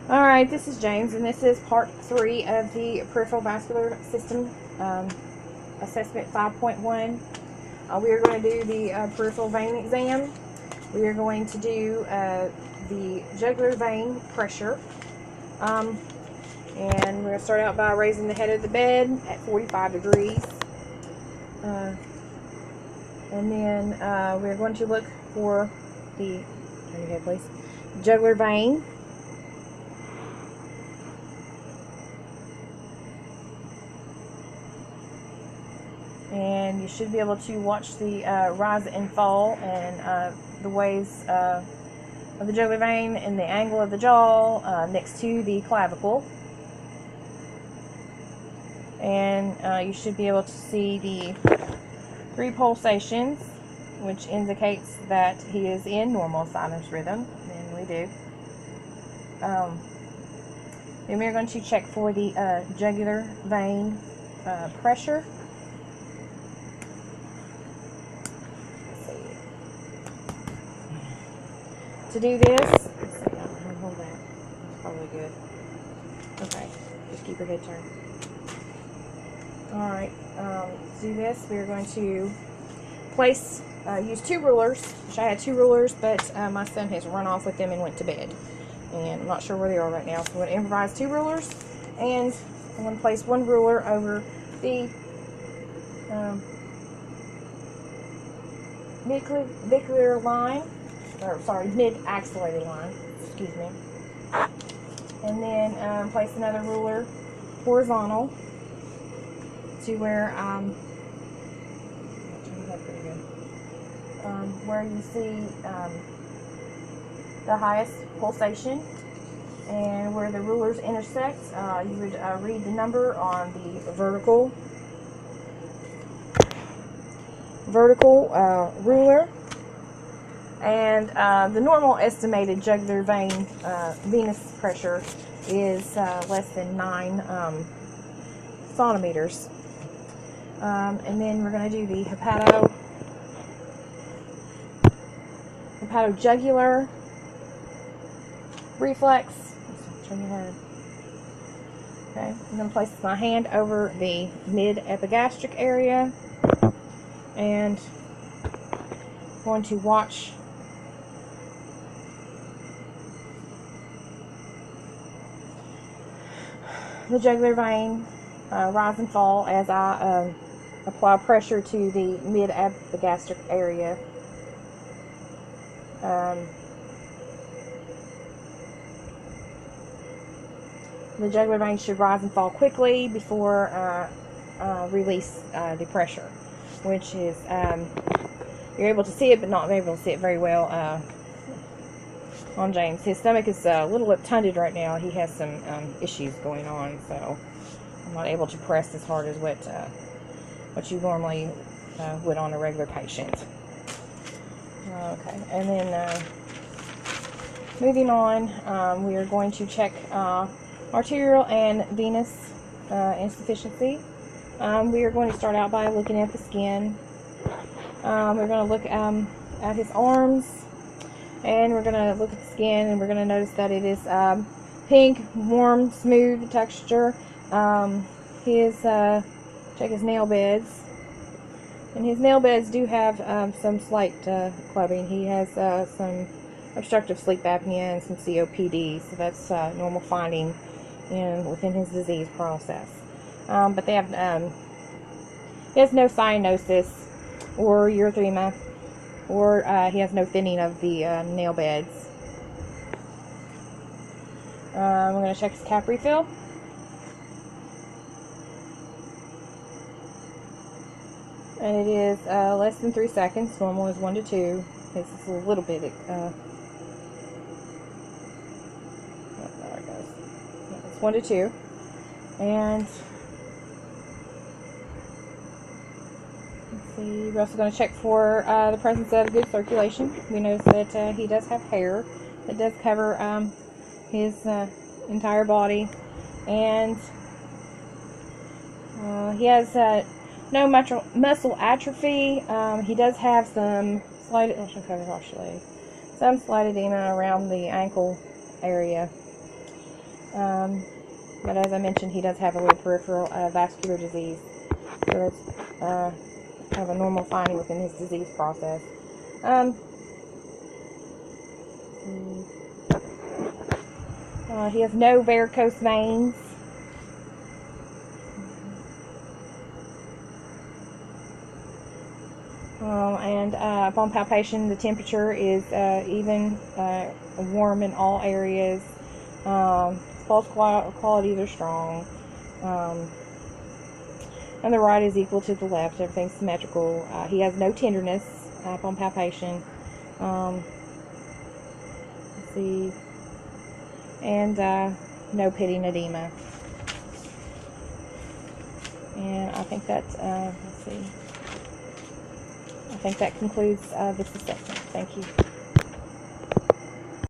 Alright, this is James, and this is part 3 of the Peripheral Vascular System Assessment 5.1. We are going to do the peripheral vein exam. We are going to do the jugular vein pressure. And we're going to start out by raising the head of the bed at 45 degrees. And then we're going to look for the, turn your head please, jugular vein. And you should be able to watch the rise and fall and the waves of the jugular vein and the angle of the jaw next to the clavicle. And you should be able to see the 3 pulsations, which indicates that he is in normal sinus rhythm, and we do. Then we're going to check for the jugular vein pressure. To do this, let's see, hold that. That's probably good. Okay, just keep your head turned. Alright, to do this, we're going to place, use 2 rulers, which I had 2 rulers, but my son has run off with them and went to bed. And I'm not sure where they are right now, so I'm going to improvise 2 rulers, and I'm going to place 1 ruler over the mid-clavicular line, or sorry, mid-axillary line, excuse me. And then place another ruler horizontal to where where you see the highest pulsation, and where the rulers intersect, you would read the number on the vertical ruler. And the normal estimated jugular vein venous pressure is less than 9 centimeters. And then we're going to do the hepatojugular reflex. Turn your head. Okay, I'm going to place my hand over the mid-epigastric area, and I'm going to watch the jugular vein rise and fall as I apply pressure to the mid-epigastric area. The jugular vein should rise and fall quickly before release the pressure, which is you're able to see it, but not able to see it very well on James. His stomach is a little obtunded right now. He has some issues going on, so I'm not able to press as hard as what you normally would on a regular patient. Okay, and then moving on, we are going to check arterial and venous insufficiency. We are going to start out by looking at the skin. We're going to look at his arms, and we're going to look at the skin, and we're going to notice that it is pink, warm, smooth texture. Check his nail beds, and his nail beds do have some slight clubbing. He has some obstructive sleep apnea and some COPD, so that's normal finding within his disease process. But they have he has no cyanosis or erythema, or he has no thinning of the nail beds. I'm going to check his cap refill. And it is less than 3 seconds. Normal is 1 to 2. This is a little bit, there it goes. It's 1 to 2. And let's see, we're also going to check for the presence of good circulation. We notice that he does have hair that does cover his entire body, and he has no muscle atrophy. He does have some slight edema around the ankle area. But as I mentioned, he does have a little peripheral vascular disease. So that's kind of a normal finding within his disease process. He has no varicose veins. And upon palpation, the temperature is even, warm in all areas. Pulse qualities are strong. And the right is equal to the left. Everything's symmetrical. He has no tenderness upon palpation. Let's see. And no pitting edema. And I think that, let's see. I think that concludes this assessment. Thank you.